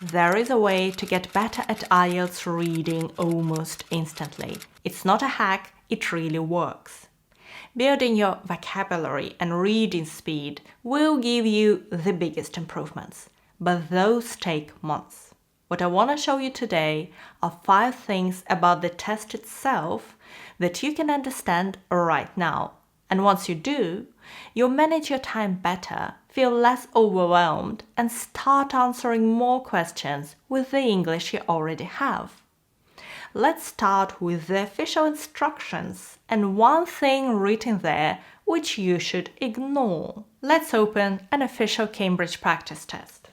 There is a way to get better at IELTS reading almost instantly. It's not a hack, it really works. Building your vocabulary and reading speed will give you the biggest improvements, but those take months. What I want to show you today are 5 things about the test itself that you can understand right now. And once you do, you'll manage your time better, feel less overwhelmed, and start answering more questions with the English you already have. Let's start with the official instructions and one thing written there which you should ignore. Let's open an official Cambridge practice test.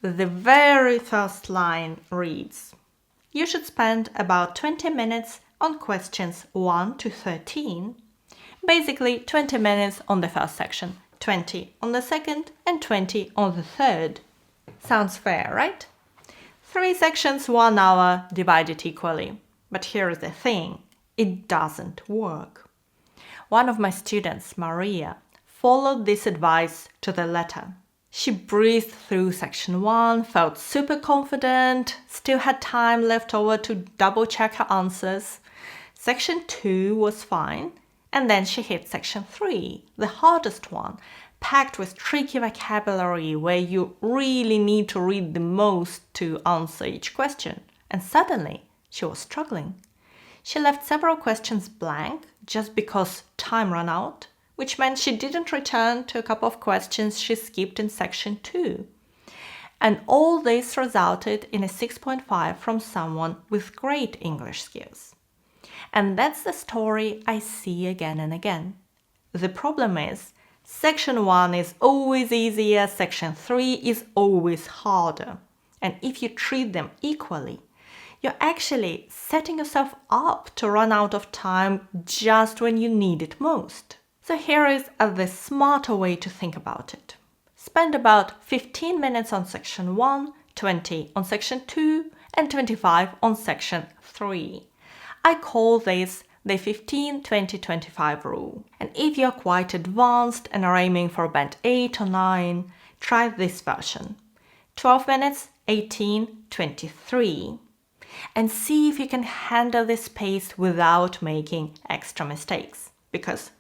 The very first line reads, you should spend about 20 minutes on questions 1 to 13. Basically 20 minutes on the first section, 20 on the second, and 20 on the third. Sounds fair, right? 3 sections, 1 hour, divided equally. But here is the thing, it doesn't work. One of my students, Maria, followed this advice to the letter. She breezed through section 1, felt super confident, still had time left over to double check her answers. Section 2 was fine. And then she hit section 3, the hardest one, packed with tricky vocabulary where you really need to read the most to answer each question. And suddenly, she was struggling. She left several questions blank just because time ran out, which meant she didn't return to a couple of questions she skipped in section 2. And all this resulted in a 6.5 from someone with great English skills. And that's the story I see again and again. The problem is, section 1 is always easier, section 3 is always harder. And if you treat them equally, you're actually setting yourself up to run out of time just when you need it most. So here is the smarter way to think about it. Spend about 15 minutes on section 1, 20 on section 2, and 25 on section 3. I call this the 15-20-25 rule. And if you're quite advanced and are aiming for band 8 or 9, try this version. 12 minutes, 18, 23. And see if you can handle this pace without making extra mistakes. Because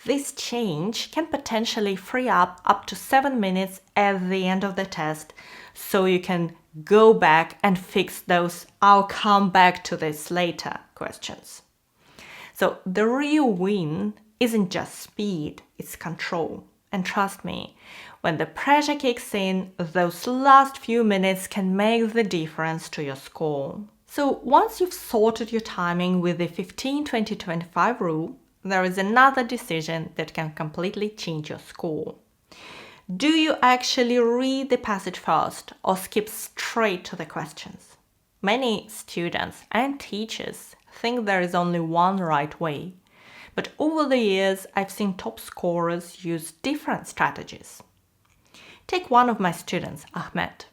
this change can potentially free up to 7 minutes at the end of the test, so you can go back and fix those "I'll come back to this later" questions. So the real win isn't just speed, it's control. And trust me, when the pressure kicks in, those last few minutes can make the difference to your score. So once you've sorted your timing with the 15-20-25 rule, there is another decision that can completely change your score. Do you actually read the passage first or skip straight to the questions? Many students and teachers think there is only one right way, but over the years I've seen top scorers use different strategies. Take one of my students, Ahmed.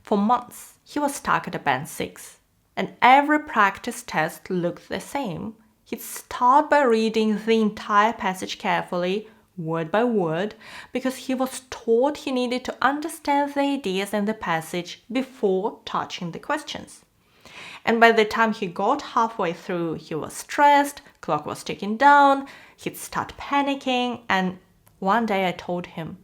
For months, he was stuck at a band 6, and every practice test looked the same. He'd start by reading the entire passage carefully, word by word, because he was taught he needed to understand the ideas in the passage before touching the questions. And by the time he got halfway through, he was stressed, clock was ticking down, he'd start panicking, and one day I told him,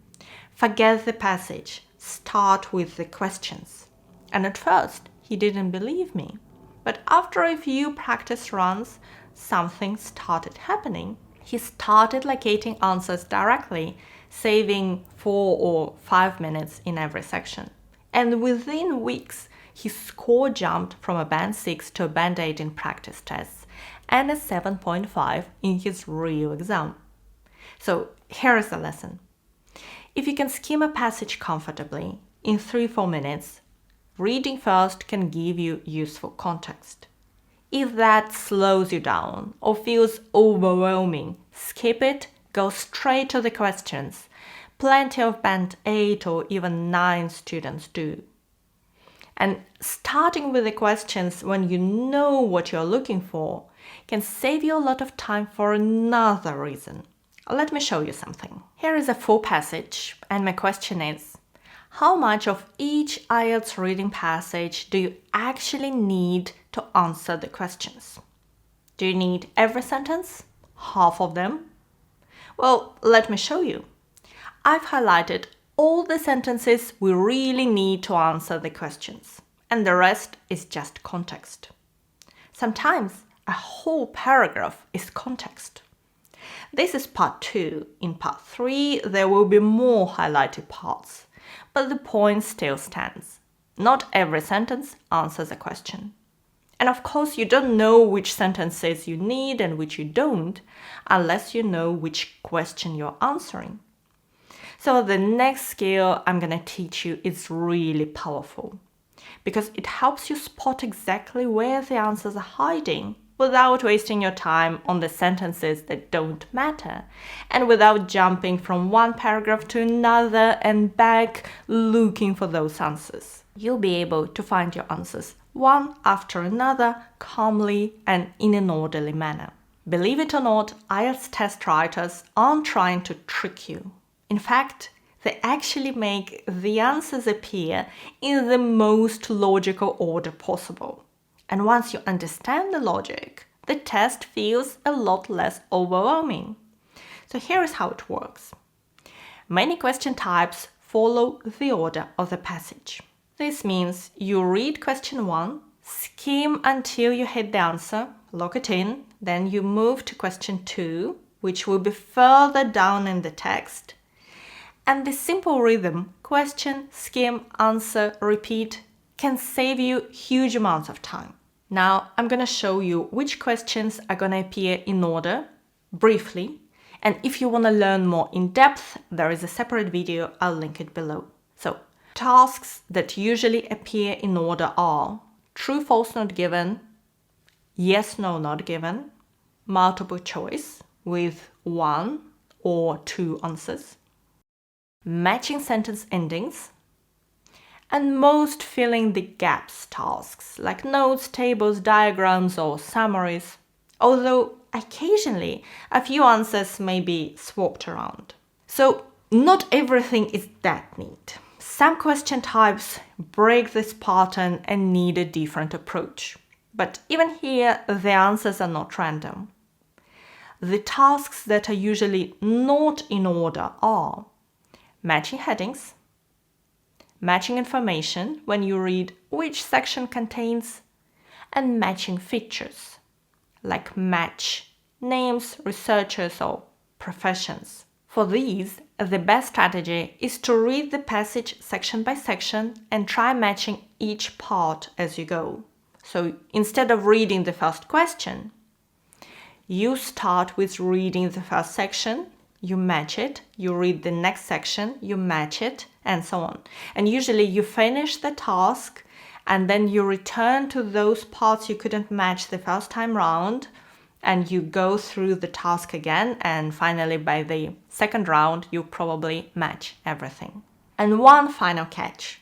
forget the passage, start with the questions. And at first, he didn't believe me. But after a few practice runs, something started happening. He started locating answers directly, saving 4 or 5 minutes in every section. And within weeks, his score jumped from a band 6 to a band 8 in practice tests and a 7.5 in his real exam. So here is the lesson. If you can skim a passage comfortably in 3-4 minutes, reading first can give you useful context. If that slows you down or feels overwhelming, skip it, go straight to the questions. Plenty of band 8 or even 9 students do. And starting with the questions when you know what you're looking for can save you a lot of time for another reason. Let me show you something. Here is a full passage, and my question is, How much of each IELTS reading passage do you actually need to answer the questions? Do you need every sentence? Half of them? Well, let me show you. I've highlighted all the sentences we really need to answer the questions, and the rest is just context. Sometimes a whole paragraph is context. This is part 2. In part 3, there will be more highlighted parts, but the point still stands. Not every sentence answers a question. And of course, you don't know which sentences you need and which you don't, unless you know which question you're answering. So the next skill I'm going to teach you is really powerful, because it helps you spot exactly where the answers are hiding without wasting your time on the sentences that don't matter, and without jumping from one paragraph to another and back looking for those answers. You'll be able to find your answers one after another, calmly and in an orderly manner. Believe it or not, IELTS test writers aren't trying to trick you. In fact, they actually make the answers appear in the most logical order possible. And once you understand the logic, the test feels a lot less overwhelming. So here is how it works. Many question types follow the order of the passage. This means you read question 1, skim until you hit the answer, lock it in, then you move to question 2, which will be further down in the text. And this simple rhythm, question, skim, answer, repeat, can save you huge amounts of time. Now, I'm going to show you which questions are going to appear in order, briefly, and if you want to learn more in depth, there is a separate video, I'll link it below. So, tasks that usually appear in order are true, false not given, yes, no not given, multiple choice with 1 or 2 answers, matching sentence endings, and most filling the gaps tasks like notes, tables, diagrams or summaries, although occasionally a few answers may be swapped around. So not everything is that neat. Some question types break this pattern and need a different approach. But even here, the answers are not random. The tasks that are usually not in order are matching headings, matching information when you read which section contains, and matching features, like match names, researchers, or professions. For these, the best strategy is to read the passage section by section and try matching each part as you go. So instead of reading the first question, you start with reading the first section, you match it, you read the next section, you match it, and so on. And usually you finish the task and then you return to those parts you couldn't match the first time round, and you go through the task again, and finally by the second round you probably match everything. And one final catch.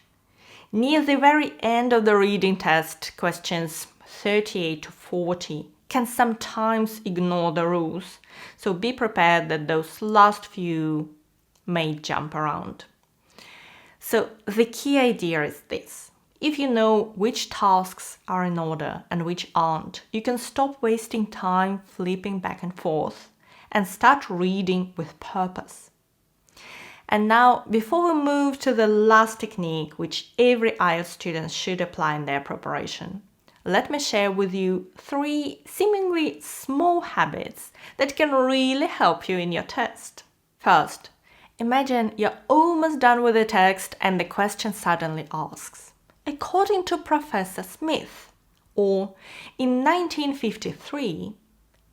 Near the very end of the reading test, questions 38 to 40 can sometimes ignore the rules, so be prepared that those last few may jump around. So the key idea is this. If you know which tasks are in order and which aren't, you can stop wasting time flipping back and forth and start reading with purpose. And now, before we move to the last technique which every IELTS student should apply in their preparation, let me share with you 3 seemingly small habits that can really help you in your test. First, imagine you're almost done with the text and the question suddenly asks, according to Professor Smith, or in 1953,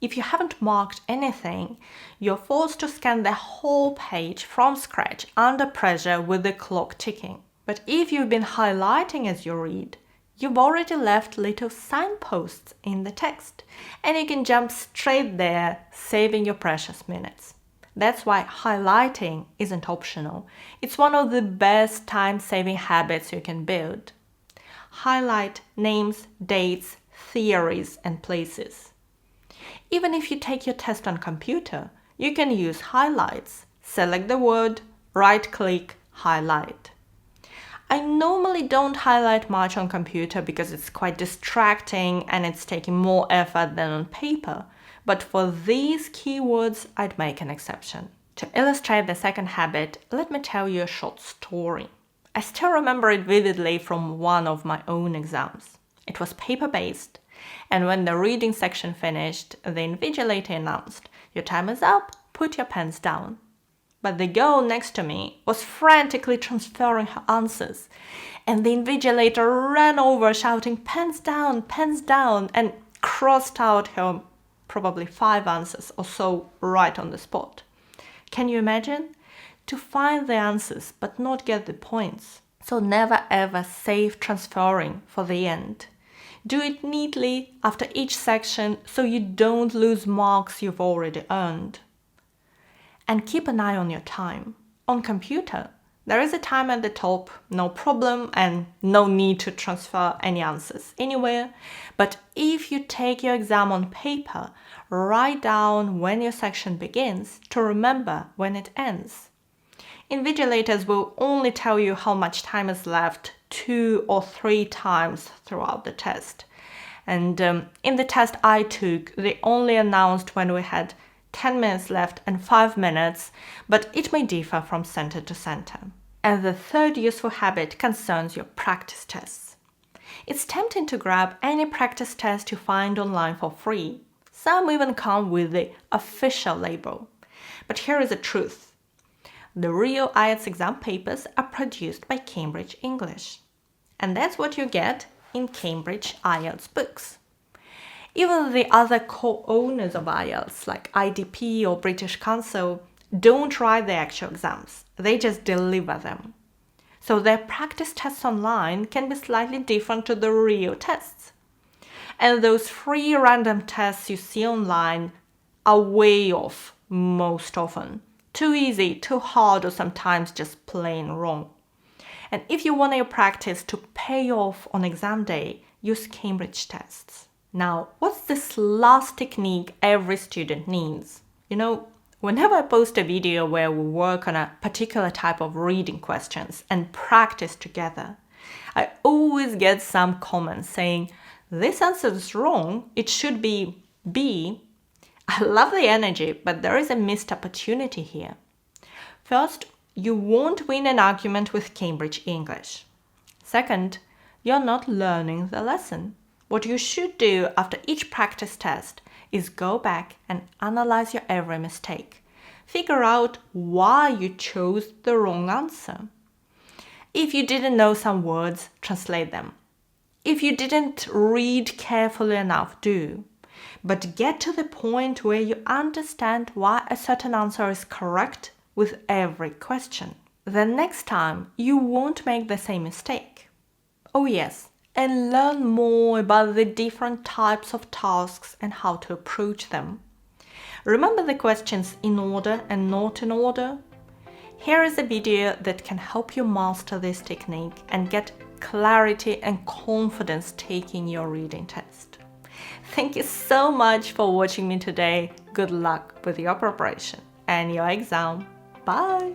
if you haven't marked anything, you're forced to scan the whole page from scratch under pressure with the clock ticking. But if you've been highlighting as you read, you've already left little signposts in the text, and you can jump straight there, saving your precious minutes. That's why highlighting isn't optional. It's one of the best time-saving habits you can build. Highlight names, dates, theories, and places. Even if you take your test on computer, you can use highlights. Select the word, right-click, highlight. I normally don't highlight much on computer because it's quite distracting and it's taking more effort than on paper. But for these keywords, I'd make an exception. To illustrate the second habit, let me tell you a short story. I still remember it vividly from one of my own exams. It was paper-based, and when the reading section finished, the invigilator announced, "Your time is up, put your pens down." But the girl next to me was frantically transferring her answers, and the invigilator ran over shouting, pens down, and crossed out her probably 5 answers or so right on the spot. Can you imagine? To find the answers but not get the points. So never ever save transferring for the end. Do it neatly after each section so you don't lose marks you've already earned. And keep an eye on your time. On computer, there is a time at the top, no problem, and no need to transfer any answers anywhere. But if you take your exam on paper, write down when your section begins to remember when it ends. Invigilators will only tell you how much time is left 2 or 3 times throughout the test. And in the test I took, they only announced when we had 10 minutes left and 5 minutes, but it may differ from center to center. And the third useful habit concerns your practice tests. It's tempting to grab any practice test you find online for free. Some even come with the official label. But here is the truth. The real IELTS exam papers are produced by Cambridge English. And that's what you get in Cambridge IELTS books. Even the other co-owners of IELTS, like IDP or British Council, don't write the actual exams. They just deliver them. So their practice tests online can be slightly different to the real tests. And those free random tests you see online are way off most often. Too easy, too hard, or sometimes just plain wrong. And if you want your practice to pay off on exam day, use Cambridge tests. Now, what's this last technique every student needs? Whenever I post a video where we work on a particular type of reading questions and practice together, I always get some comments saying, "This answer is wrong, it should be B." I love the energy, but there is a missed opportunity here. First, you won't win an argument with Cambridge English. Second, you're not learning the lesson. What you should do after each practice test is go back and analyze your every mistake. Figure out why you chose the wrong answer. If you didn't know some words, translate them. If you didn't read carefully enough, do. But get to the point where you understand why a certain answer is correct with every question. Then next time, you won't make the same mistake. Oh yes, and learn more about the different types of tasks and how to approach them. Remember the questions in order and not in order? Here is a video that can help you master this technique and get clarity and confidence taking your reading test. Thank you so much for watching me today. Good luck with your preparation and your exam. Bye!